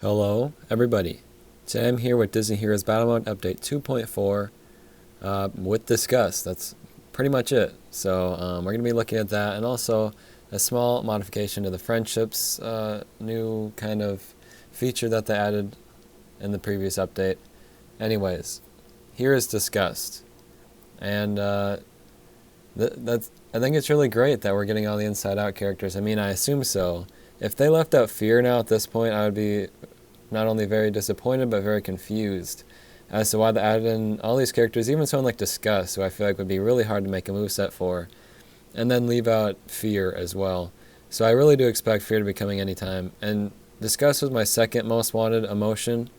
Hello, everybody. Today I'm here with Disney Heroes Battle Mode Update 2.4 with Disgust. That's pretty much it. So we're going to be looking at that and also a small modification to the Friendships new kind of feature that they added in the previous update. Anyways, here is Disgust. And I think it's really great that we're getting all the Inside Out characters. I mean, I assume so. If they left out Fear now at this point, I would be not only very disappointed, but very confused as to why they added in all these characters, even someone like Disgust, who I feel like would be really hard to make a moveset for, and then leave out Fear as well. So I really do expect Fear to be coming anytime. And Disgust was my second most wanted emotion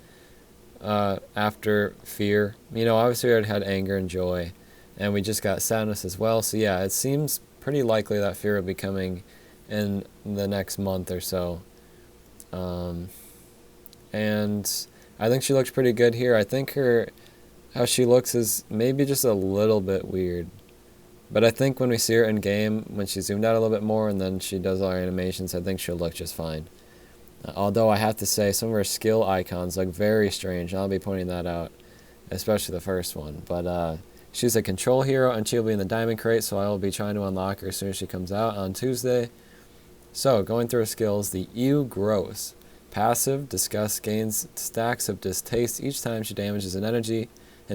after Fear. You know, obviously we already had Anger and Joy, and we just got Sadness as well. So yeah, it seems pretty likely that Fear will be coming in the next month or so. And I think she looks pretty good here. I think how she looks is maybe just a little bit weird. But I think when we see her in game, when she's zoomed out a little bit more and then she does all her animations, I think she'll look just fine. Although I have to say some of her skill icons look very strange. I'll be pointing that out, especially the first one. But she's a control hero and she'll be in the diamond crate, so I will be trying to unlock her as soon as she comes out on Tuesday. So, going through her skills, the Ew Gross. Passive, Disgust gains stacks of distaste each time she damages an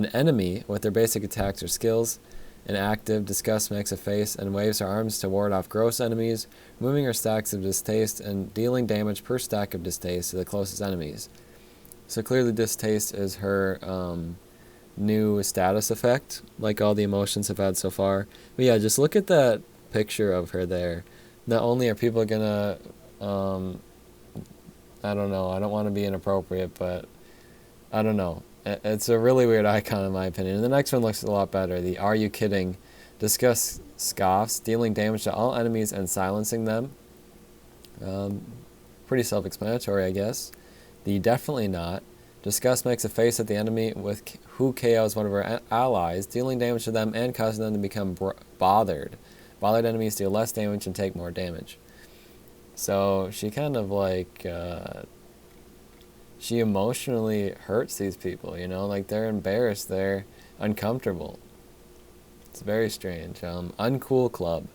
enemy with their basic attacks or skills. An active, Disgust makes a face and waves her arms to ward off gross enemies, removing her stacks of distaste and dealing damage per stack of distaste to the closest enemies. So clearly distaste is her new status effect, like all the emotions have had so far. But yeah, just look at that picture of her there. Not only are people gonna, I don't know, I don't want to be inappropriate, but I don't know. It's a really weird icon in my opinion. And the next one looks a lot better. The Are You Kidding? Disgust scoffs, dealing damage to all enemies and silencing them. Pretty self-explanatory, I guess. The Definitely Not. Disgust makes a face at the enemy with who KOs one of her allies, dealing damage to them and causing them to become bothered. Bothered enemies deal less damage and take more damage. So she kind of like, she emotionally hurts these people, you know? Like they're embarrassed, they're uncomfortable. It's very strange. Uncool Club.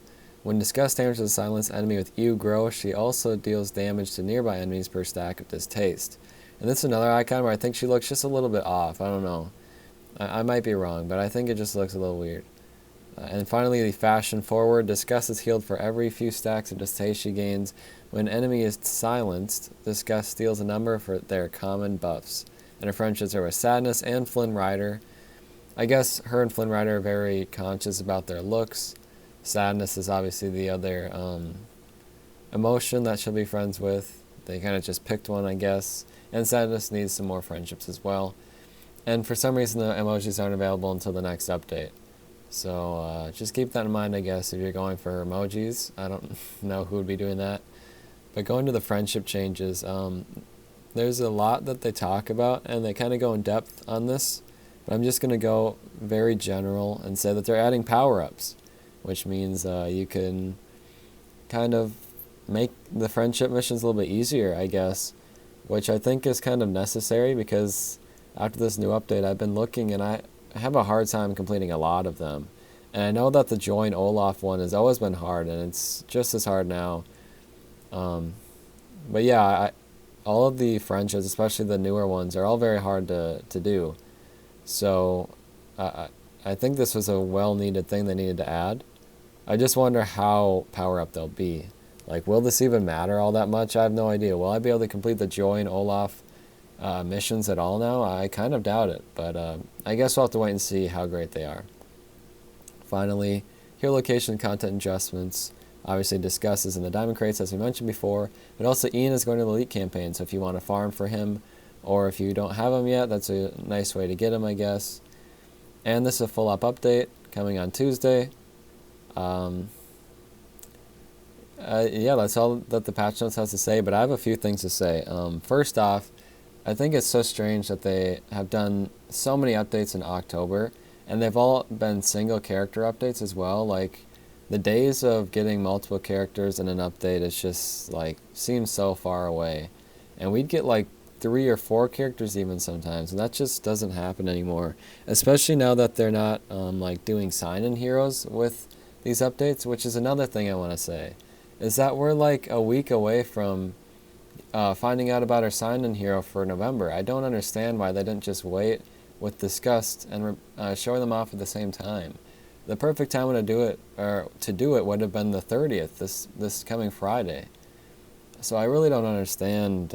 When Disgust damages a silenced enemy with Ew Gross, she also deals damage to nearby enemies per stack of Distaste. And this is another icon where I think she looks just a little bit off. I don't know. I might be wrong, but I think it just looks a little weird. And finally, the Fashion Forward. Disgust is healed for every few stacks of distaste she gains. When an enemy is silenced, Disgust steals a number for their common buffs. And her friendships are with Sadness and Flynn Rider. I guess her and Flynn Rider are very conscious about their looks. Sadness is obviously the other emotion that she'll be friends with. They kind of just picked one, I guess. And Sadness needs some more friendships as well. And for some reason, the emojis aren't available until the next update. So just keep that in mind, I guess, if you're going for emojis. I don't know who would be doing that. But going to the friendship changes, there's a lot that they talk about, and they kind of go in depth on this. But I'm just going to go very general and say that they're adding power-ups, which means you can kind of make the friendship missions a little bit easier, I guess, which I think is kind of necessary because after this new update, I've been looking and I have a hard time completing a lot of them. And I know that the Join Olaf one has always been hard, and it's just as hard now. But yeah, all of the friendships, especially the newer ones, are all very hard to do. So I think this was a well-needed thing they needed to add. I just wonder how power-up they'll be. Like, will this even matter all that much? I have no idea. Will I be able to complete the Join Olaf missions at all now? I kind of doubt it, but I guess we'll have to wait and see how great they are. Finally, hero location content adjustments. Obviously, Disgust is in the diamond crates, as we mentioned before, but also Ian is going to the elite campaign, so if you want to farm for him, or if you don't have him yet, that's a nice way to get him, I guess. And this is a full-up update coming on Tuesday. Yeah, that's all that the patch notes has to say, but I have a few things to say. First off, I think it's so strange that they have done so many updates in October, and they've all been single character updates as well. Like, the days of getting multiple characters in an update is just, like, seems so far away. And we'd get, like, 3 or 4 characters even sometimes, and that just doesn't happen anymore. Especially now that they're not like doing sign-in heroes with these updates, which is another thing I want to say, is that we're like a week away from finding out about our sign-in hero for November. I don't understand why they didn't just wait with Disgust and show them off at the same time. The perfect time to do it would have been the 30th, this coming Friday. So I really don't understand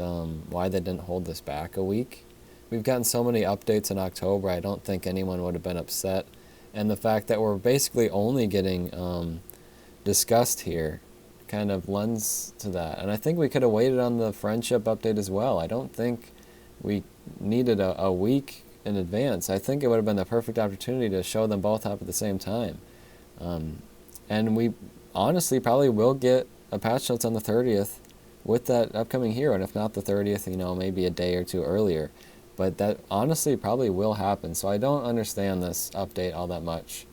why they didn't hold this back a week. We've gotten so many updates in October, I don't think anyone would have been upset. And the fact that we're basically only getting Disgust here kind of lends to that. And I think we could have waited on the friendship update as well. I don't think we needed a week in advance. I think it would have been the perfect opportunity to show them both up at the same time. And we honestly probably will get a patch notes on the 30th with that upcoming hero, and if not the 30th, maybe a day or two earlier. But that honestly probably will happen, so I don't understand this update all that much.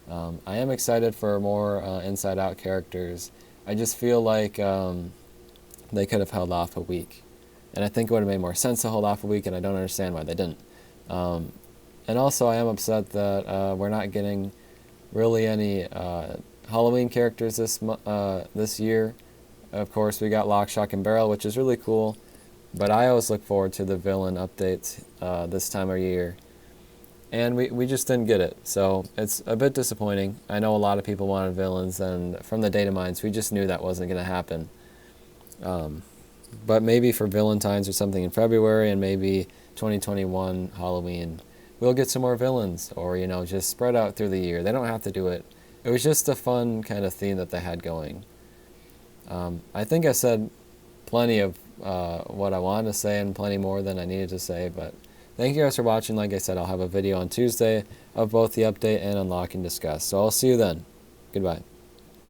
I am excited for more Inside Out characters. I just feel like they could have held off a week. And I think it would have made more sense to hold off a week, and I don't understand why they didn't. And also, I am upset that we're not getting really any Halloween characters this year. Of course, we got Lock, Shock, and Barrel, which is really cool. But I always look forward to the villain updates this time of year. And we just didn't get it. So it's a bit disappointing. I know a lot of people wanted villains, and from the data mines, we just knew that wasn't going to happen. But maybe for Valentine's or something in February, and maybe 2021 Halloween, we'll get some more villains, or just spread out through the year. They don't have to do it. It was just a fun kind of theme that they had going. I think I said plenty of what I wanted to say and plenty more than I needed to say, but thank you guys for watching. Like I said, I'll have a video on Tuesday of both the update and unlocking Disgust. So I'll see you then. Goodbye.